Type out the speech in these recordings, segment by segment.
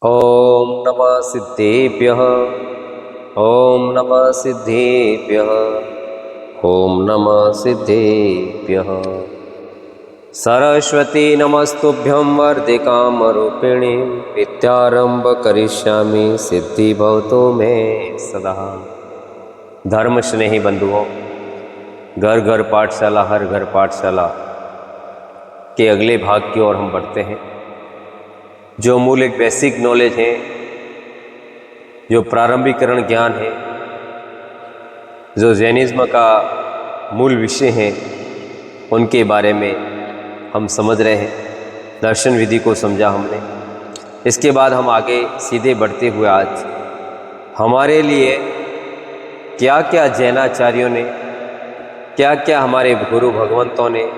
ॐ नमः सिद्धेभ्यः। ॐ नमः सिद्धेभ्यः। ॐ नमः सिद्धेभ्यः। सरस्वती नमस्तुभ्यं वरदिकामरूपिणीं विद्यारंभ करिष्यामि सिद्धि भवतु मे सदा। धर्म स्नेही बंधुओं, घर घर पाठशाला हर घर पाठशाला के अगले भाग की ओर हम बढ़ते हैं। जो मूल एक बेसिक नॉलेज है, जो प्रारंभिकरण ज्ञान है, जो जैनिज्म का मूल विषय है, उनके बारे में हम समझ रहे हैं। दर्शन विधि को समझा हमने। इसके बाद हम आगे सीधे बढ़ते हुए आज हमारे लिए क्या क्या जैनाचार्यों ने, क्या क्या हमारे गुरु भगवंतों ने,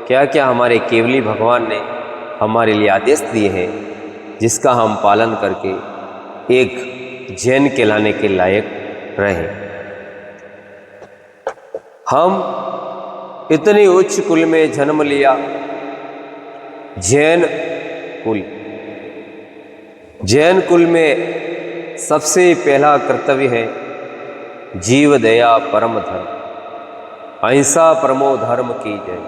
क्या क्या हमारे केवली भगवान ने हमारे लिए आदेश दिए हैं, जिसका हम पालन करके एक जैन कहलाने के लायक रहें। हम इतनी उच्च कुल में जन्म लिया, जैन कुल। जैन कुल में सबसे पहला कर्तव्य है जीव दया परम धर्म, अहिंसा परमो धर्म की जय।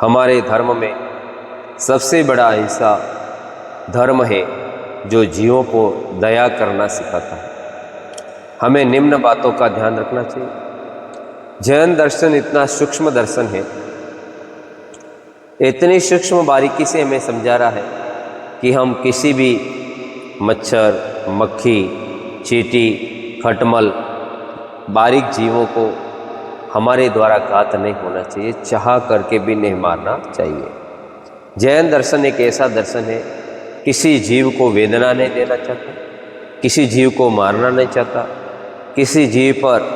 हमारे धर्म में सबसे बड़ा अहिंसा धर्म है, जो जीवों को दया करना सिखाता है। हमें निम्न बातों का ध्यान रखना चाहिए। जैन दर्शन इतना सूक्ष्म दर्शन है, इतनी सूक्ष्म बारीकी से हमें समझा रहा है कि हम किसी भी मच्छर, मक्खी, चींटी, खटमल, बारीक जीवों को हमारे द्वारा घात नहीं होना चाहिए, चाह करके भी नहीं मारना चाहिए। जैन दर्शन एक ऐसा दर्शन है, किसी जीव को वेदना नहीं देना चाहता, किसी जीव को मारना नहीं चाहता, किसी जीव पर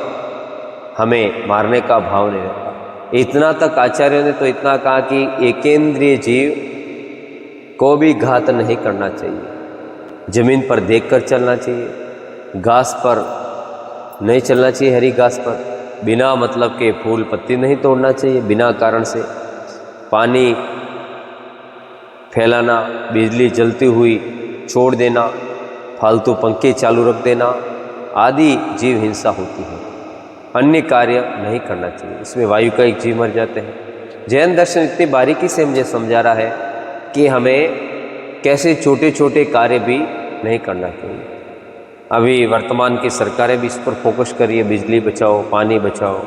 हमें मारने का भाव नहीं रहता। इतना तक आचार्यों ने तो इतना कहा कि एकेंद्रीय जीव को भी घात नहीं करना चाहिए। जमीन पर देखकर चलना चाहिए, घास पर नहीं चलना चाहिए, हरी घास पर बिना मतलब के फूल पत्ती नहीं तोड़ना चाहिए बिना कारण से। पानी फैलाना, बिजली जलती हुई छोड़ देना, फालतू पंखे चालू रख देना आदि जीव हिंसा होती है। अन्य कार्य नहीं करना चाहिए, इसमें वायु का एक जीव मर जाते हैं। जैन दर्शन इतनी बारीकी से मुझे समझा रहा है कि हमें कैसे छोटे छोटे कार्य भी नहीं करना चाहिए। अभी वर्तमान की सरकारें भी इस पर फोकस कर रही है, बिजली बचाओ, पानी बचाओ।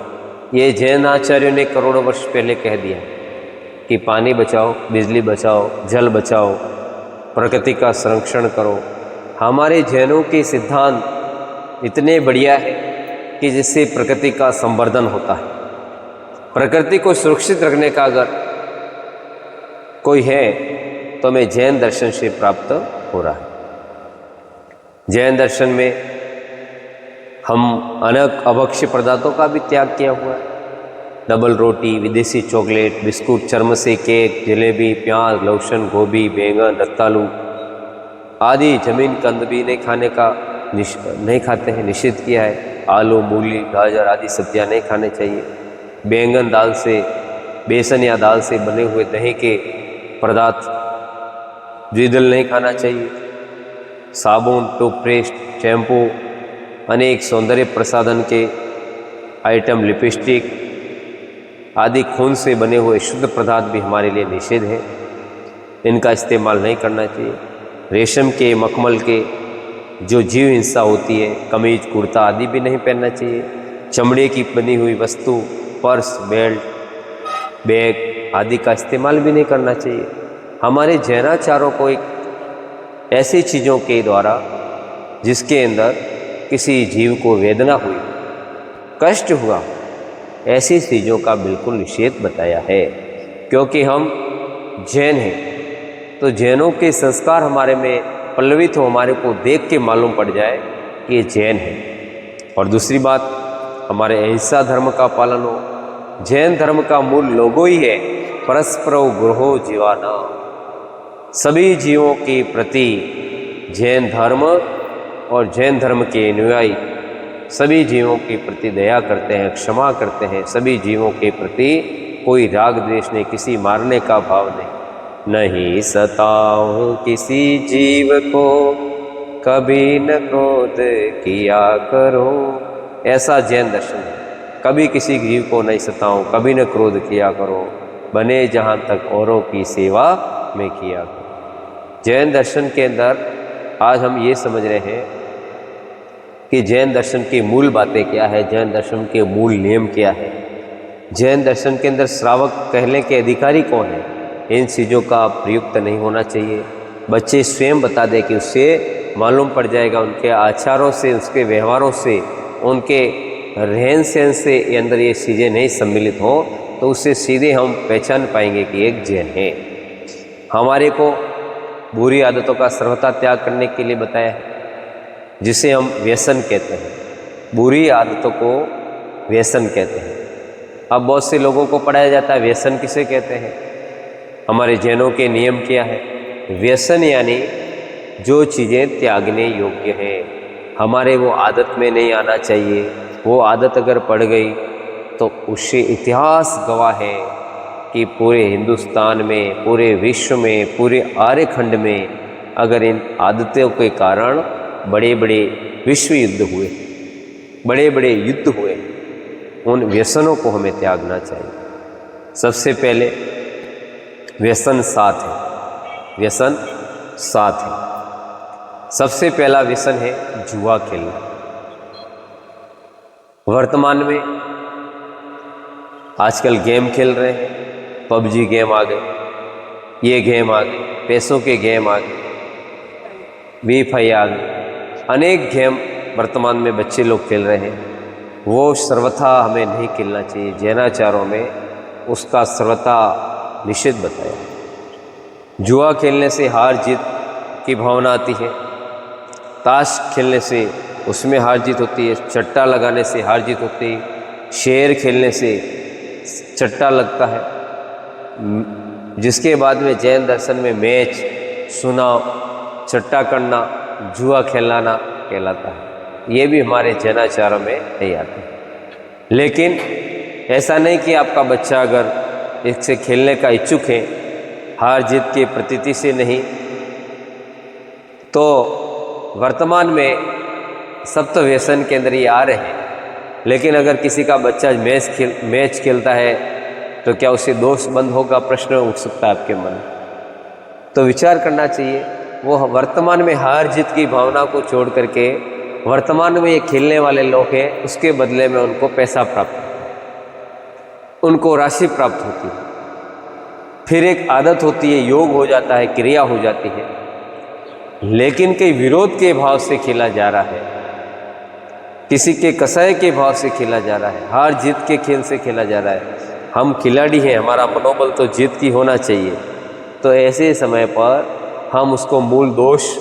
ये जैन आचार्यों ने करोड़ों वर्ष पहले कह दिया कि पानी बचाओ, बिजली बचाओ, जल बचाओ, प्रकृति का संरक्षण करो। हमारे जैनों के सिद्धांत इतने बढ़िया है कि जिससे प्रकृति का संवर्धन होता है। प्रकृति को सुरक्षित रखने का अगर कोई है तो हमें जैन दर्शन से प्राप्त हो रहा है। जैन दर्शन में हम अनेक अभक्ष्य पदार्थों का भी त्याग किया हुआ है। डबल रोटी, विदेशी चॉकलेट, बिस्कुट, चर्म से केक, जलेबी, प्याज, लहसुन, गोभी, बैंगन, रतालू आदि जमीन कंद भी नहीं खाने का नहीं खाते हैं, निषेध किया है। आलू, मूली, गाजर आदि सब्जियां नहीं खाने चाहिए। बैंगन दाल से, बेसन या दाल से बने हुए दही के पदार्थ, द्विदल नहीं खाना चाहिए। साबुन, टूथपेस्ट, शैम्पू, अनेक सौंदर्य प्रसाधन के आइटम, लिपस्टिक आदि खून से बने हुए शुद्ध पदार्थ भी हमारे लिए निषेध है, इनका इस्तेमाल नहीं करना चाहिए। रेशम के, मखमल के जो जीव हिंसा होती है, कमीज, कुर्ता आदि भी नहीं पहनना चाहिए। चमड़े की बनी हुई वस्तु, पर्स, बेल्ट, बैग आदि का इस्तेमाल भी नहीं करना चाहिए। हमारे जैनाचारों को एक ऐसी चीज़ों के द्वारा जिसके अंदर किसी जीव को वेदना हुई, कष्ट हुआ, ऐसी चीज़ों का बिल्कुल निषेध बताया है। क्योंकि हम जैन हैं तो जैनों के संस्कार हमारे में पल्लवित हो, हमारे को देख के मालूम पड़ जाए कि ये जैन है। और दूसरी बात, हमारे अहिंसा धर्म का पालन हो। जैन धर्म का मूल लोगो ही है परस्परो गुरहो जीवाना। सभी जीवों के प्रति जैन धर्म और जैन धर्म के अनुयायी सभी जीवों के प्रति दया करते हैं, क्षमा करते हैं। सभी जीवों के प्रति कोई राग द्वेष नहीं, किसी मारने का भाव नहीं। नहीं सताऊं किसी जीव को, कभी न क्रोध किया करो। ऐसा जैन दर्शन है। कभी किसी जीव को नहीं सताऊं, कभी न क्रोध किया करो, बने जहाँ तक औरों की सेवा में किया करो। जैन दर्शन के अंदर आज हम ये समझ रहे हैं कि जैन दर्शन की मूल बातें क्या है, जैन दर्शन के मूल नियम क्या है, जैन दर्शन के अंदर श्रावक कहने के अधिकारी कौन है। इन चीज़ों का प्रयुक्त नहीं होना चाहिए। बच्चे स्वयं बता दे कि उससे मालूम पड़ जाएगा, उनके आचारों से, उसके व्यवहारों से, उनके रहन सहन से ये अंदर ये चीज़ें नहीं सम्मिलित हों तो उससे सीधे हम पहचान पाएंगे कि एक जैन है। हमारे को बुरी आदतों का सर्वथा त्याग करने के लिए बताया है, जिसे हम व्यसन कहते हैं। बुरी आदतों को व्यसन कहते हैं। अब बहुत से लोगों को पढ़ाया जाता है व्यसन किसे कहते हैं। हमारे जैनों के नियम क्या है। व्यसन यानी जो चीज़ें त्यागने योग्य हैं, हमारे वो आदत में नहीं आना चाहिए। वो आदत अगर पड़ गई तो उससे इतिहास गवाह है कि पूरे हिंदुस्तान में, पूरे विश्व में, पूरे आर्यखंड में अगर इन आदतों के कारण बड़े बड़े विश्व युद्ध हुए, बड़े बड़े युद्ध हुए, उन व्यसनों को हमें त्यागना चाहिए। सबसे पहले व्यसन 7 है। व्यसन 7 है। सबसे पहला व्यसन है जुआ खेलना। वर्तमान में आजकल गेम खेल रहे हैं, पबजी गेम आ गए, ये गेम आ गए, पैसों के गेम आ गए, वी5 आ गए, अनेक गेम वर्तमान में बच्चे लोग खेल रहे हैं। वो सर्वथा हमें नहीं खेलना चाहिए। जैनाचारों में उसका सर्वथा निषेध बताया। जुआ खेलने से हार जीत की भावना आती है, ताश खेलने से उसमें हार जीत होती है, चट्टा लगाने से हार जीत होती है, शेर खेलने से चट्टा लगता है, जिसके बाद में जैन दर्शन में मैच, सुनाव, चट्टा करना, जुआ खेलाना कहलाता है। ये भी हमारे जैनाचारों में नहीं आते। लेकिन ऐसा नहीं कि आपका बच्चा अगर इससे खेलने का इच्छुक है, हार जीत की प्रतीति से नहीं, तो वर्तमान में सब तो व्यसन के अंदर ही आ रहे हैं। लेकिन अगर किसी का बच्चा मैच खेलता है तो क्या उससे दोष बंद होगा, प्रश्न उठ सकता है आपके मन में। तो विचार करना चाहिए। वो वर्तमान में हार जीत की भावना को छोड़ करके वर्तमान में ये खेलने वाले लोग हैं, उसके बदले में उनको पैसा प्राप्त होता है, उनको राशि प्राप्त होती है, फिर एक आदत होती है, योग हो जाता है, क्रिया हो जाती है। लेकिन कई विरोध के भाव से खेला जा रहा है, किसी के कसाय के भाव से खेला जा रहा है, हार जीत के खेल से खेला जा रहा है। हम खिलाड़ी हैं, हमारा मनोबल तो जीत की होना चाहिए। तो ऐसे समय पर हम उसको मूल दोष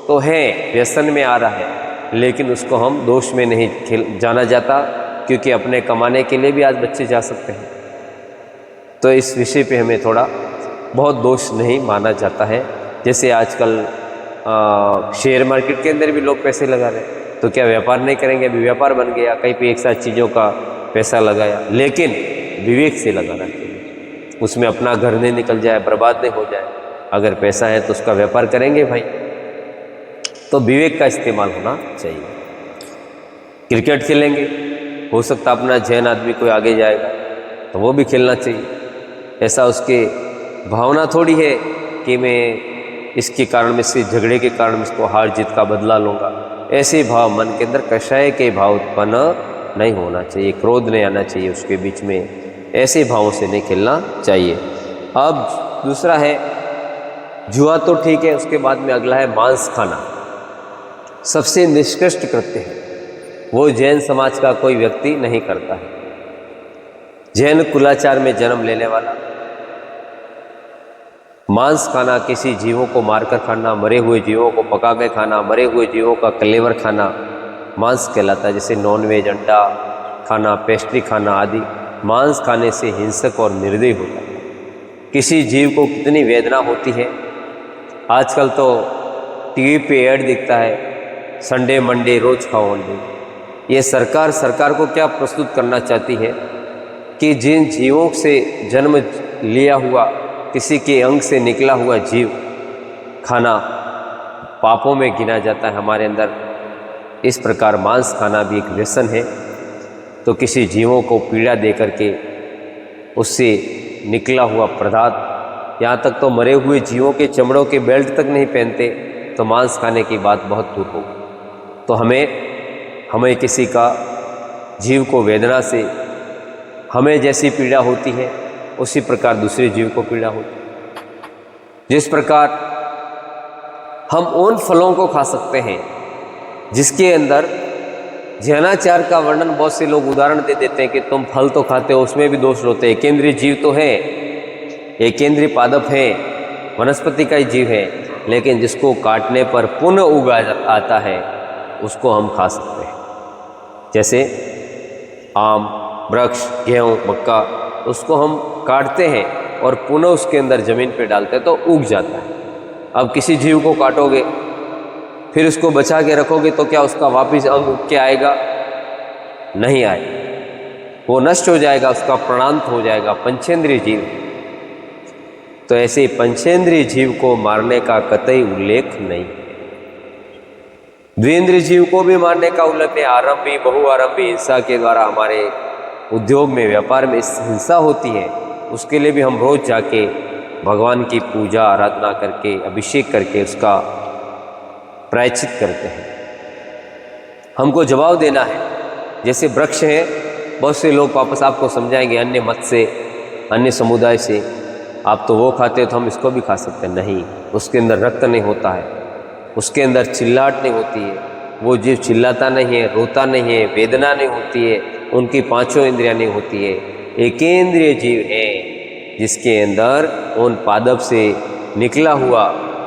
तो है, व्यसन में आ रहा है, लेकिन उसको हम दोष में नहीं जाना जाता, क्योंकि अपने कमाने के लिए भी आज बच्चे जा सकते हैं। तो इस विषय पे हमें थोड़ा बहुत दोष नहीं माना जाता है। जैसे आजकल शेयर मार्केट के अंदर भी लोग पैसे लगा रहे हैं, तो क्या व्यापार नहीं करेंगे। अभी व्यापार बन गया, कहीं पे एक साथ चीज़ों का पैसा लगाया, लेकिन विवेक से लगाना चाहिए, उसमें अपना घर नहीं निकल जाए, बर्बाद नहीं हो जाए। अगर पैसा है तो उसका व्यापार करेंगे भाई, तो विवेक का इस्तेमाल होना चाहिए। क्रिकेट खेलेंगे, हो सकता अपना जैन आदमी कोई आगे जाएगा तो वो भी खेलना चाहिए। ऐसा उसके भावना थोड़ी है कि मैं इसके कारण में, इसके झगड़े के कारण इसको हार जीत का बदला लूँगा। ऐसे भाव मन के अंदर कषाय के भाव उत्पन्न नहीं होना चाहिए, क्रोध नहीं आना चाहिए उसके बीच में। ऐसे भावों से नहीं खेलना चाहिए। अब दूसरा है जुआ, तो ठीक है, उसके बाद में अगला है मांस खाना। सबसे निष्कृष्ट कृत्य है, वो जैन समाज का कोई व्यक्ति नहीं करता है। जैन कुलाचार में जन्म लेने वाला मांस खाना, किसी जीवों को मारकर खाना, मरे हुए जीवों को पका के खाना, मरे हुए जीवों का कलेवर खाना मांस कहलाता है। जैसे नॉनवेज, अंडा खाना, पेस्ट्री खाना आदि मांस खाने से हिंसक और निर्दयी होता है। किसी जीव को कितनी वेदना होती है। आजकल तो टीवी पे ऐड दिखता है, संडे मंडे रोज खाओ अंडे। ये सरकार को क्या प्रस्तुत करना चाहती है कि जिन जीवों से जन्म लिया हुआ किसी के अंग से निकला हुआ जीव खाना पापों में गिना जाता है हमारे अंदर। इस प्रकार मांस खाना भी एक व्यसन है। तो किसी जीवों को पीड़ा दे करके उससे निकला हुआ पदार्थ, यहाँ तक तो मरे हुए जीवों के चमड़ों के बेल्ट तक नहीं पहनते, तो मांस खाने की बात बहुत दूर हो। तो हमें किसी का जीव को वेदना से हमें जैसी पीड़ा होती है उसी प्रकार दूसरे जीव को पीड़ा होती है। जिस प्रकार हम उन फलों को खा सकते हैं जिसके अंदर ज्ञानाचार का वर्णन बहुत से लोग उदाहरण दे देते हैं कि तुम फल तो खाते हो, उसमें भी दोष होते हैं। एकेंद्रीय जीव तो है, एकेंद्रीय पादप है, वनस्पति का ही जीव है, लेकिन जिसको काटने पर पुनः उगा आता है उसको हम खा सकते हैं। जैसे आम, वृक्ष, गेहूँ, मक्का, उसको हम काटते हैं और पुनः उसके अंदर ज़मीन पे डालते हैं तो उग जाता है। अब किसी जीव को काटोगे फिर उसको बचा के रखोगे तो क्या उसका वापिस अंग उग के आएगा? नहीं आएगा, वो नष्ट हो जाएगा, उसका प्राणांत हो जाएगा। पंचेंद्रीय जीव, तो ऐसे पंचेंद्रीय जीव को मारने का कतई उल्लेख नहीं है। द्विंद्रिय जीव को भी मारने का उल्लेख है। आरंभी, बहुआरंभी हिंसा के द्वारा हमारे उद्योग में, व्यापार में हिंसा होती है, उसके लिए भी हम रोज जाके भगवान की पूजा आराधना करके, अभिषेक करके उसका प्रायश्चित करते हैं। हमको जवाब देना है। जैसे वृक्ष है, बहुत से लोग वापस आपको समझाएंगे अन्य मत से, अन्य समुदाय से, आप तो वो खाते हो तो हम इसको भी खा सकते हैं। नहीं, उसके अंदर रक्त नहीं होता है, उसके अंदर चिल्लाहट नहीं होती है, वो जीव चिल्लाता नहीं है, रोता नहीं है, वेदना नहीं होती है, उनकी पांचों इंद्रियां नहीं होती है। एकेंद्रीय जीव है जिसके अंदर उन पादप से निकला हुआ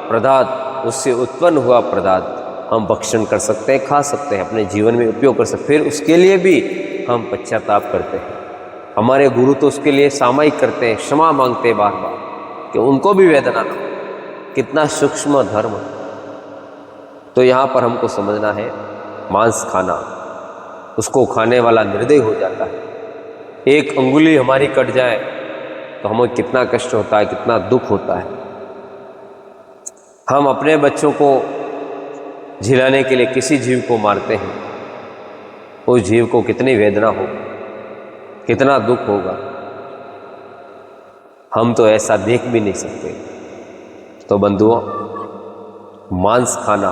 पदार्थ, उससे उत्पन्न हुआ पदार्थ हम भक्षण कर सकते हैं, खा सकते हैं, अपने जीवन में उपयोग कर सकते हैं। फिर उसके लिए भी हम पश्चाताप करते हैं। हमारे गुरु तो उसके लिए सामयिक करते हैं, क्षमा मांगते हैं बार बार कि उनको भी वेदना ना हो। कितना सूक्ष्म धर्म। तो यहाँ पर हमको समझना है, मांस खाना, उसको खाने वाला निर्दयी हो जाता है। एक अंगुली हमारी कट जाए तो हमें कितना कष्ट होता है, कितना दुख होता है। हम अपने बच्चों को झिलाने के लिए किसी जीव को मारते हैं, उस जीव को कितनी वेदना होगी, कितना दुख होगा, हम तो ऐसा देख भी नहीं सकते। तो बंधुओं, मांस खाना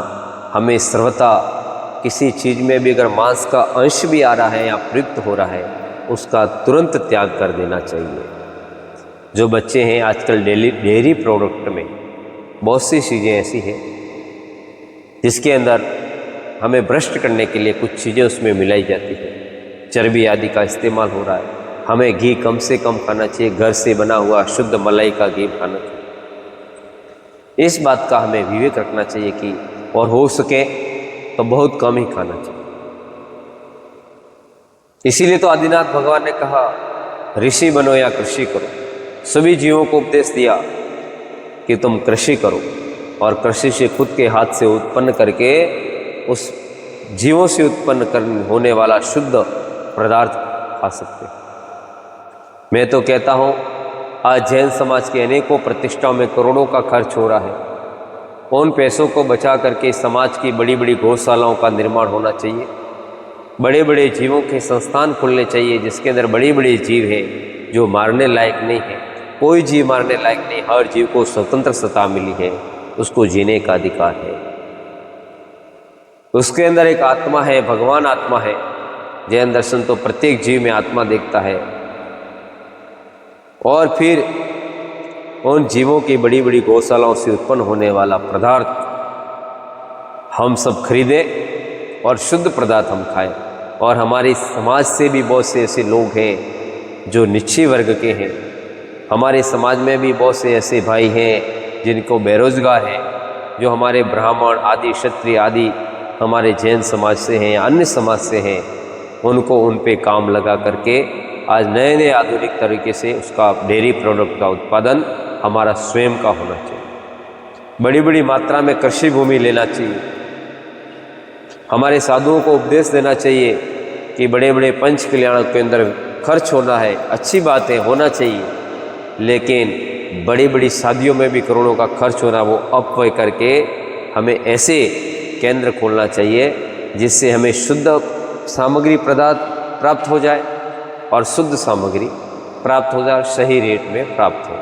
हमें सर्वथा, किसी चीज़ में भी अगर मांस का अंश भी आ रहा है या प्रयुक्त हो रहा है, उसका तुरंत त्याग कर देना चाहिए। जो बच्चे हैं आजकल डेयरी प्रोडक्ट में बहुत सी चीज़ें ऐसी हैं जिसके अंदर हमें भ्रष्ट करने के लिए कुछ चीज़ें उसमें मिलाई जाती है, चर्बी आदि का इस्तेमाल हो रहा है। हमें घी कम से कम खाना चाहिए, घर से बना हुआ शुद्ध मलाई का घी खाना चाहिए। इस बात का हमें विवेक रखना चाहिए कि और हो सके तो बहुत कम ही खाना चाहिए। इसीलिए तो आदिनाथ भगवान ने कहा, ऋषि बनो या कृषि करो। सभी जीवों को उपदेश दिया कि तुम कृषि करो और कृषि से खुद के हाथ से उत्पन्न करके उस जीवों से उत्पन्न होने वाला शुद्ध पदार्थ खा सकते। मैं तो कहता हूँ, आज जैन समाज के अनेकों प्रतिष्ठाओं में करोड़ों का खर्च हो रहा है। उन पैसों को बचा करके समाज की बड़ी बड़ी गौशालाओं का निर्माण होना चाहिए। बड़े बड़े जीवों के संस्थान खुलने चाहिए जिसके अंदर बड़ी बड़ी जीव है जो मारने लायक नहीं है। कोई जीव मारने लायक नहीं, हर जीव को स्वतंत्र सत्ता मिली है, उसको जीने का अधिकार है। उसके अंदर एक आत्मा है, भगवान आत्मा है। जैन दर्शन तो प्रत्येक जीव में आत्मा देखता है। और फिर उन जीवों की बड़ी बड़ी गौशालाओं से उत्पन्न होने वाला पदार्थ हम सब खरीदें और शुद्ध पदार्थ हम खाएं। और हमारे समाज से भी बहुत से ऐसे लोग हैं जो निच्ची वर्ग के हैं। हमारे समाज में भी बहुत से ऐसे भाई हैं जिनको बेरोजगार हैं, जो हमारे ब्राह्मण आदि, क्षत्रिय आदि हमारे जैन समाज से हैं या अन्य समाज से हैं। उनको उन पे काम लगा करके आज नए नए आधुनिक तरीके से उसका डेयरी प्रोडक्ट का उत्पादन हमारा स्वयं का होना चाहिए। बड़ी बड़ी मात्रा में कृषि भूमि लेना चाहिए। हमारे साधुओं को उपदेश देना चाहिए कि बड़े बड़े पंच कल्याणों के अंदर खर्च होना है, अच्छी बात है, होना चाहिए, लेकिन बड़ी बड़ी शादियों में भी करोड़ों का खर्च होना वो अपव्यय करके हमें ऐसे केंद्र खोलना चाहिए जिससे हमें शुद्ध सामग्री प्राप्त हो जाए और शुद्ध सामग्री प्राप्त हो जाए और सही रेट में प्राप्त हो,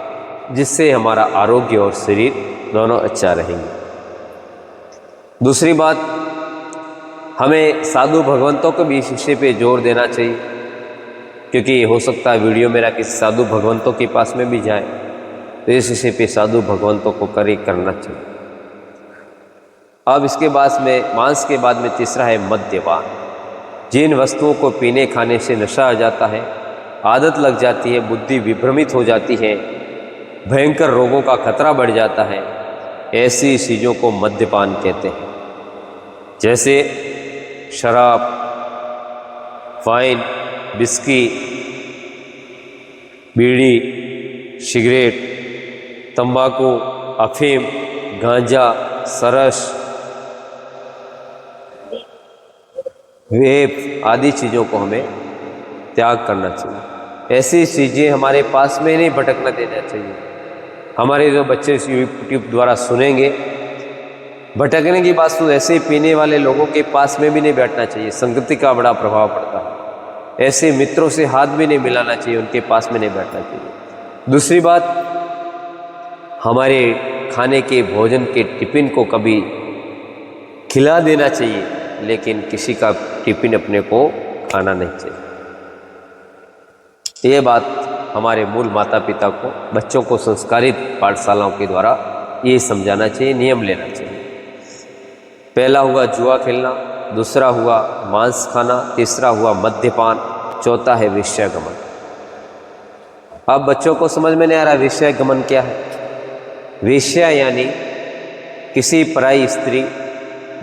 जिससे हमारा आरोग्य और शरीर दोनों अच्छा रहेंगे। दूसरी बात, हमें साधु भगवंतों को भी इस विषय पे जोर देना चाहिए, क्योंकि हो सकता है वीडियो मेरा किसी साधु भगवंतों के पास में भी जाए, तो इस विषय पे साधु भगवंतों को करना चाहिए। अब इसके बाद में मांस के बाद में तीसरा है मद्यपान। जिन वस्तुओं को पीने खाने से नशा आ जाता है, आदत लग जाती है, बुद्धि विभ्रमित हो जाती है, भयंकर रोगों का खतरा बढ़ जाता है, ऐसी चीज़ों को मद्यपान कहते हैं। जैसे शराब, वाइन, विस्की, बीड़ी, सिगरेट, तंबाकू, अफीम, गांजा, सरस, वेप आदि चीज़ों को हमें त्याग करना चाहिए। ऐसी चीज़ें हमारे पास में नहीं भटकना देना चाहिए। हमारे जो बच्चे इस यूट्यूब द्वारा सुनेंगे, भटकने की बात सुन, ऐसे पीने वाले लोगों के पास में भी नहीं बैठना चाहिए। संगति का बड़ा प्रभाव पड़ता है। ऐसे मित्रों से हाथ भी नहीं मिलाना चाहिए, उनके पास में नहीं बैठना चाहिए। दूसरी बात, हमारे खाने के भोजन के टिफिन को कभी खिला देना चाहिए, लेकिन किसी का टिफिन अपने को खाना नहीं चाहिए। ये बात हमारे मूल माता पिता को, बच्चों को संस्कारित पाठशालाओं के द्वारा ये समझाना चाहिए, नियम लेना चाहिए। पहला हुआ जुआ खेलना, दूसरा हुआ मांस खाना, तीसरा हुआ मद्यपान, चौथा है वेश्यागमन। अब बच्चों को समझ में नहीं आ रहा वेश्यागमन क्या है। वेश्या यानी किसी पराई स्त्री,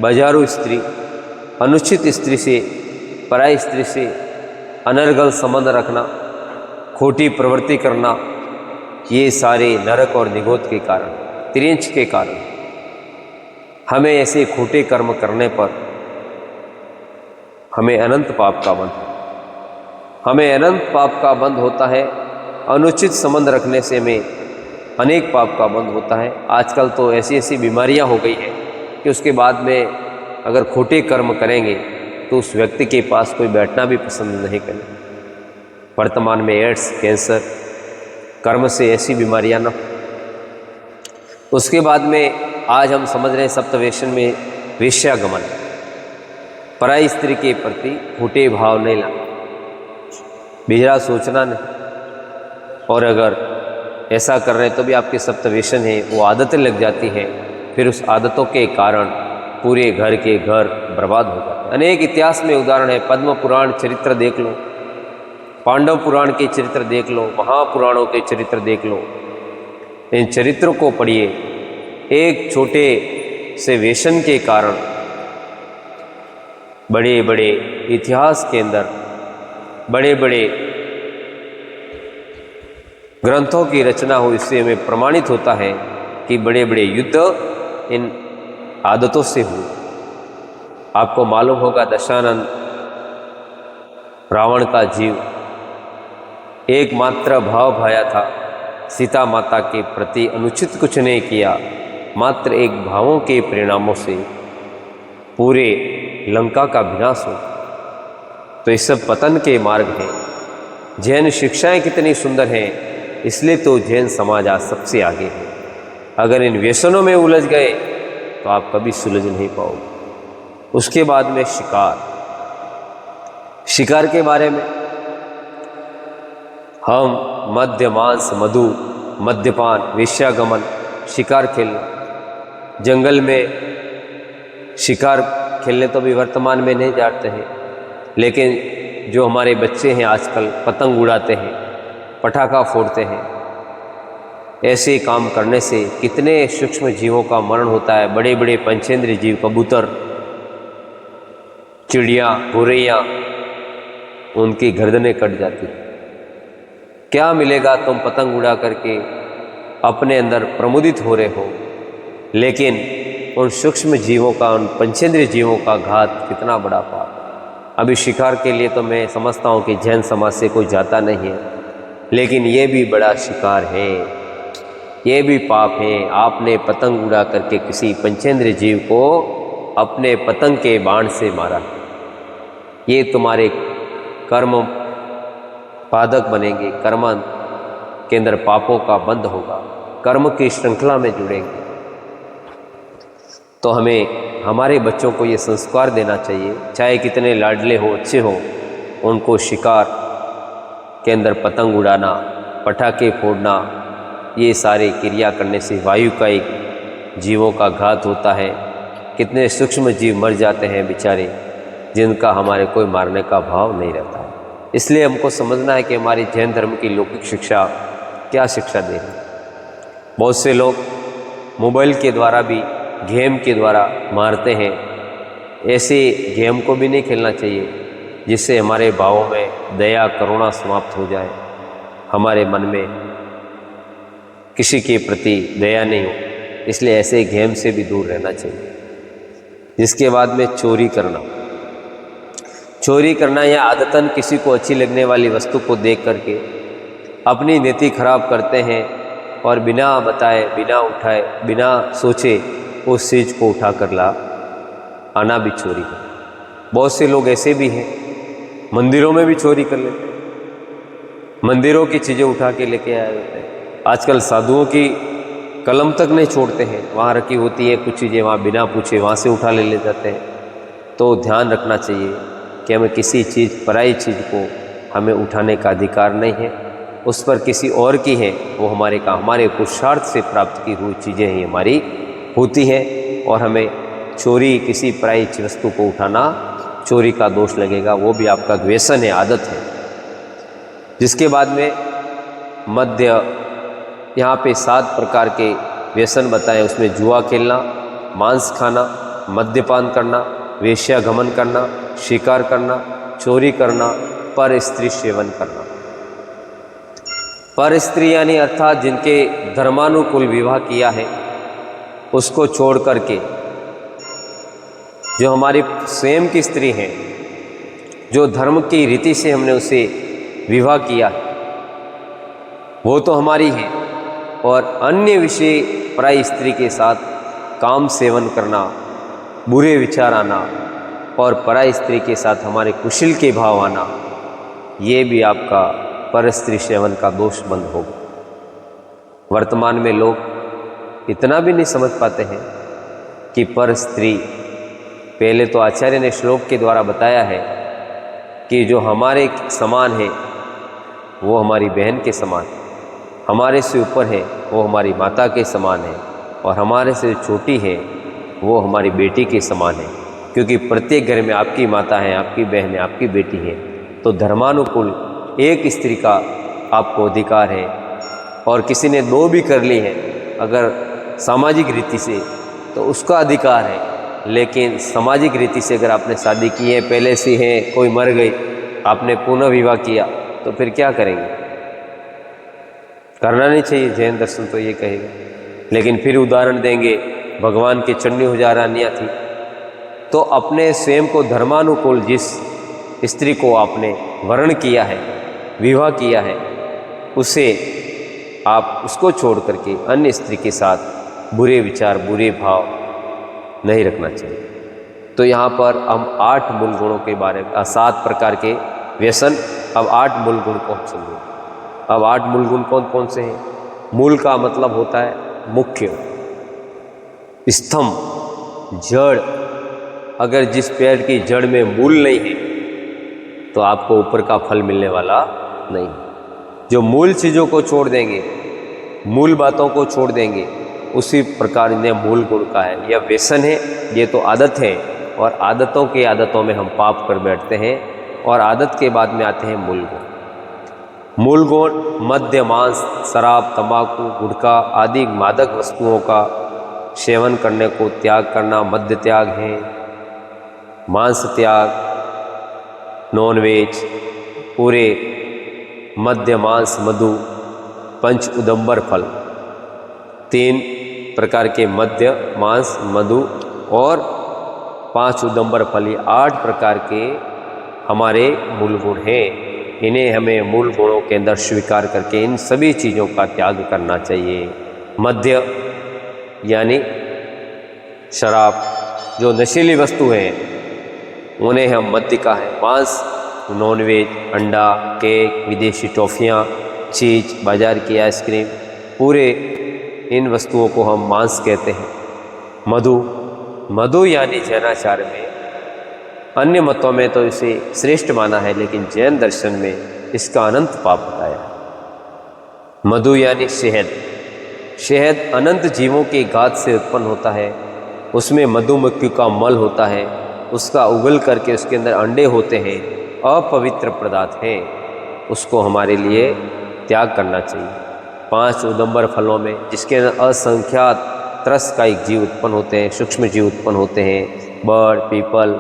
बाजारू स्त्री, अनुचित स्त्री से, पराई स्त्री से अनर्गल संबंध रखना, खोटी प्रवृत्ति करना, ये सारे नरक और निगोद के कारण, त्रिंच के कारण। हमें ऐसे खोटे कर्म करने पर हमें अनंत पाप का बंध, हमें अनंत पाप का बंध होता है। अनुचित संबंध रखने से हमें अनेक पाप का बंध होता है। आजकल तो ऐसी ऐसी बीमारियां हो गई है कि उसके बाद में अगर खोटे कर्म करेंगे तो उस व्यक्ति के पास कोई बैठना भी पसंद नहीं करेगा। वर्तमान में एड्स, कैंसर, कर्म से ऐसी बीमारियां न। उसके बाद में आज हम समझ रहे हैं सप्तवेशन में वेश्यागमन, पराई स्त्री के प्रति खोटे भाव नहीं लाना, बेहरा सोचना नहीं। और अगर ऐसा कर रहे हैं तो भी आपके सप्तवेशन है, वो आदतें लग जाती हैं, फिर उस आदतों के कारण पूरे घर के घर बर्बाद हो जाते हैं। अनेक इतिहास में उदाहरण है। पद्म पुराण चरित्र देख लो, पांडव पुराण के चरित्र देख लो, महापुराणों के चरित्र देख लो, इन चरित्रों को पढ़िए। एक छोटे से व्यसन के कारण बड़े बड़े इतिहास के अंदर बड़े बड़े ग्रंथों की रचना हुई। इससे हमें प्रमाणित होता है कि बड़े बड़े युद्ध इन आदतों से हुए। आपको मालूम होगा दशानन रावण का जीव एकमात्र भाव भाया था, सीता माता के प्रति अनुचित कुछ नहीं किया, मात्र एक भावों के परिणामों से पूरे लंका का विनाश हो। तो ये सब पतन के मार्ग हैं। जैन शिक्षाएं कितनी सुंदर हैं, इसलिए तो जैन समाज आज सबसे आगे है। अगर इन व्यसनों में उलझ गए तो आप कभी सुलझ नहीं पाओगे। उसके बाद में शिकार के बारे में हम मद्य, मांस, मधु, मद्यपान, वेश्यागमन, शिकार खेलना, जंगल में शिकार खेलने तो भी वर्तमान में नहीं जाते हैं, लेकिन जो हमारे बच्चे हैं आजकल पतंग उड़ाते हैं, पटाखा फोड़ते हैं। ऐसे काम करने से कितने सूक्ष्म जीवों का मरण होता है। बड़े बड़े पंचेंद्रीय जीव, कबूतर, चिड़िया, गोरैया, उनकी गर्दनें कट जाती हैं। क्या मिलेगा? तुम पतंग उड़ा करके अपने अंदर प्रमुदित हो रहे हो, लेकिन उन सूक्ष्म जीवों का, उन पंचेंद्रीय जीवों का घात कितना बड़ा पाप। अभी शिकार के लिए तो मैं समझता हूँ कि जैन समाज से कोई जाता नहीं है, लेकिन ये भी बड़ा शिकार है। ये भी पाप है। आपने पतंग उड़ा करके किसी पंचेंद्र जीव को अपने पतंग के बाण से मारा, ये तुम्हारे कर्म पादक बनेंगे, कर्म के अंदर पापों का बंध होगा, कर्म की श्रृंखला में जुड़ेंगे। तो हमें हमारे बच्चों को ये संस्कार देना चाहिए, चाहे कितने लाडले हो, अच्छे हो, उनको शिकार के अंदर पतंग उड़ाना, पटाखे फोड़ना, ये सारे क्रिया करने से वायु का एक जीवों का घात होता है। कितने सूक्ष्म जीव मर जाते हैं बेचारे, जिनका हमारे कोई मारने का भाव नहीं रहता है। इसलिए हमको समझना है कि हमारी जैन धर्म की लौकिक शिक्षा क्या शिक्षा दे रही है। बहुत से लोग मोबाइल के द्वारा भी, गेम के द्वारा मारते हैं। ऐसे गेम को भी नहीं खेलना चाहिए जिससे हमारे भावों में दया करुणा समाप्त हो जाए, हमारे मन में किसी के प्रति दया नहीं हो। इसलिए ऐसे गेम से भी दूर रहना चाहिए। जिसके बाद में चोरी करना या आदतन किसी को अच्छी लगने वाली वस्तु को देख करके अपनी नीति खराब करते हैं और बिना बताए, बिना उठाए, बिना सोचे उस चीज़ को उठा कर ला आना भी चोरी कर। बहुत से लोग ऐसे भी हैं, मंदिरों में भी चोरी कर लेते हैं, मंदिरों की चीज़ें उठा के लेके आए होते हैं। आजकल साधुओं की कलम तक नहीं छोड़ते हैं, वहाँ रखी होती है कुछ चीज़ें, वहाँ बिना पूछे वहाँ से उठा ले जाते हैं। तो ध्यान रखना चाहिए कि हमें किसी चीज़, पराई चीज़ को हमें उठाने का अधिकार नहीं है। उस पर किसी और की है, वो हमारे पुरुषार्थ से प्राप्त की हुई चीज़ें ही हमारी होती हैं। और हमें चोरी, किसी पराई वस्तु को उठाना चोरी का दोष लगेगा, वो भी आपका व्यसन है, आदत है। जिसके बाद में मद्य, यहाँ पे 7 प्रकार के व्यसन बताएं। उसमें जुआ खेलना, मांस खाना, मद्यपान करना, वेश्यागमन करना, शिकार करना, चोरी करना, पर स्त्री सेवन करना। पर स्त्री यानी अर्थात जिनके धर्मानुकूल विवाह किया है, उसको छोड़ करके जो हमारी स्वयं की स्त्री हैं, जो धर्म की रीति से हमने उसे विवाह किया है, वो तो हमारी है। और अन्य विषय पराई स्त्री के साथ काम सेवन करना, बुरे विचार आना और पराई स्त्री के साथ हमारे कुशल के भाव आना, ये भी आपका पर स्त्री सेवन का दोष बंद होगा। वर्तमान में लोग इतना भी नहीं समझ पाते हैं कि पर स्त्री, पहले तो आचार्य ने श्लोक के द्वारा बताया है कि जो हमारे समान है वो हमारी बहन के समान है, हमारे से ऊपर है वो हमारी माता के समान है, और हमारे से छोटी है वो हमारी बेटी के समान है। क्योंकि प्रत्येक घर में आपकी माता है, आपकी बहन है, आपकी बेटी है। तो धर्मानुकूल एक स्त्री का आपको अधिकार है, और किसी ने 2 भी कर ली है अगर सामाजिक रीति से, तो उसका अधिकार है। लेकिन सामाजिक रीति से अगर आपने शादी की है, पहले से है, कोई मर गई, आपने पुनः विवाह किया, तो फिर क्या करेंगे? करना नहीं चाहिए। जैन दर्शन तो ये कहेगा। लेकिन फिर उदाहरण देंगे, भगवान की चंडी हुजारानियाँ थी, तो अपने स्वयं को धर्मानुकूल जिस स्त्री को आपने वर्ण किया है, विवाह किया है, उसे आप उसको छोड़ करके अन्य स्त्री के साथ बुरे विचार, बुरे भाव नहीं रखना चाहिए। तो यहाँ पर हम 8 मूल गुणों के बारे में, 7 प्रकार के व्यसन, अब 8 मूल गुण को हम समझेंगे। अब 8 मूल गुण कौन कौन से हैं? मूल का मतलब होता है मुख्य, स्तंभ, जड़। अगर जिस पेड़ की जड़ में मूल नहीं है तो आपको ऊपर का फल मिलने वाला नहीं। जो मूल चीज़ों को छोड़ देंगे, मूल बातों को छोड़ देंगे, उसी प्रकार इन्हें मूल गुण का है। यह व्यसन है, ये तो आदत है, और आदतों में हम पाप कर बैठते हैं, और आदत के बाद में आते हैं मूल गुण। मूल गुण मद्य, मांस, शराब, तंबाकू, गुटखा आदि मादक वस्तुओं का सेवन करने को त्याग करना, मद्य त्याग है, मांस त्याग, नॉनवेज, पूरे मद्य, मांस, मधु, पंच उदंबर फल, 3 प्रकार के मद्य, मांस, मधु और 5 उदंबर फल, ये 8 प्रकार के हमारे मूल गुण हैं। इन्हें हमें मूल गुणों के अंदर स्वीकार करके इन सभी चीज़ों का त्याग करना चाहिए। मद्य यानी शराब, जो नशीली वस्तु हैं उन्हें हम मद्य का है। मांस, नॉनवेज, अंडा, केक, विदेशी टॉफ़ियाँ, चीज़, बाज़ार की आइसक्रीम, पूरे इन वस्तुओं को हम मांस कहते हैं। मधु यानी जैनाचार में, अन्य मतों में तो इसे श्रेष्ठ माना है, लेकिन जैन दर्शन में इसका अनंत पाप बताया है। मधु यानी शहद अनंत जीवों के घात से उत्पन्न होता है। उसमें मधुमक्खी का मल होता है, उसका उगल करके उसके अंदर अंडे होते हैं, अपवित्र पदार्थ हैं, उसको हमारे लिए त्याग करना चाहिए। 5 उदंबर फलों में, जिसके अंदर असंख्यात त्रस का एक जीव उत्पन्न होते हैं, सूक्ष्म जीव उत्पन्न होते हैं, बड़, पीपल,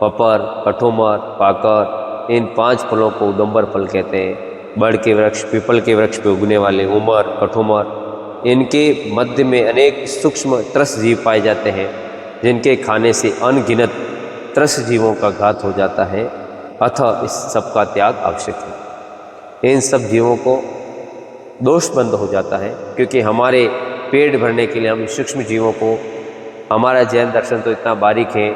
पपर, कठोमर, पाकर, इन 5 फलों को उदंबर फल कहते हैं। बड़ के वृक्ष, पीपल के वृक्ष पे उगने वाले उमर, कठोमर, इनके मध्य में अनेक सूक्ष्म त्रस जीव पाए जाते हैं, जिनके खाने से अनगिनत त्रस जीवों का घात हो जाता है। अतः इस सब का त्याग आवश्यक है। इन सब जीवों को दोष बंद हो जाता है, क्योंकि हमारे पेट भरने के लिए हम सूक्ष्म जीवों को, हमारा जैन दर्शन तो इतना बारीक है,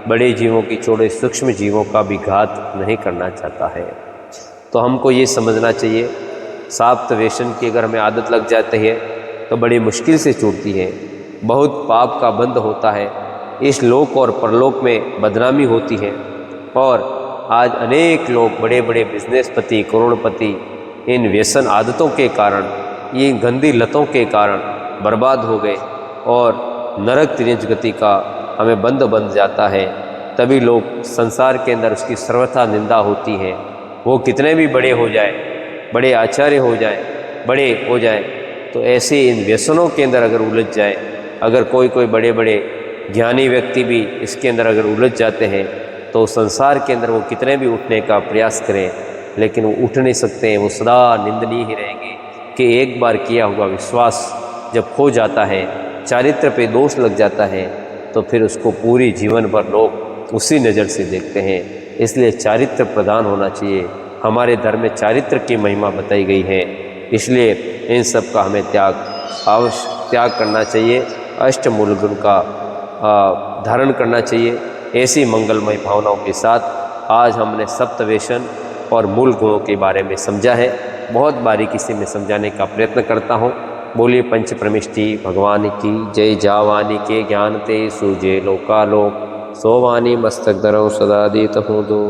बड़े जीवों की छोड़े सूक्ष्म जीवों का भी घात नहीं करना चाहता है। तो हमको ये समझना चाहिए, साप्त व्यसन की अगर हमें आदत लग जाती है तो बड़ी मुश्किल से छूटती है। बहुत पाप का बंध होता है, इस लोक और परलोक में बदनामी होती है। और आज अनेक लोग, बड़े बड़े बिजनेसपति, करोड़पति, इन व्यसन आदतों के कारण, ये गंदी लतों के कारण बर्बाद हो गए और नरक तिरंज गति का हमें बंध बन जाता है। तभी लोग संसार के अंदर उसकी सर्वथा निंदा होती है। वो कितने भी बड़े हो जाए, बड़े आचार्य हो जाए, बड़े हो जाए, तो ऐसे इन व्यसनों के अंदर अगर उलझ जाए, अगर कोई बड़े बड़े ज्ञानी व्यक्ति भी इसके अंदर अगर उलझ जाते हैं, तो संसार के अंदर वो कितने भी उठने का प्रयास करें, लेकिन वो उठ नहीं सकते हैं। वो सदा निंदनीय ही रहेंगे कि एक बार किया हुआ विश्वास जब खो जाता है, चारित्र पे दोष लग जाता है, तो फिर उसको पूरी जीवन भर लोग उसी नज़र से देखते हैं। इसलिए चारित्र प्रदान होना चाहिए। हमारे धर्म में चारित्र की महिमा बताई गई है, इसलिए इन सब का हमें त्याग करना चाहिए। अष्टमूल गुण का धारण करना चाहिए। ऐसी मंगलमय भावनाओं के साथ आज हमने सप्तव्यसन और मूल गुणों के बारे में समझा है। बहुत बारीकी से मैं समझाने का प्रयत्न करता हूँ। बोलिए पंच प्रमिष्टि भगवान की जय। जावानी के ज्ञान ते सूजे लोकालोक, सोवानी मस्तक धरो सदा दीत हूँ दो।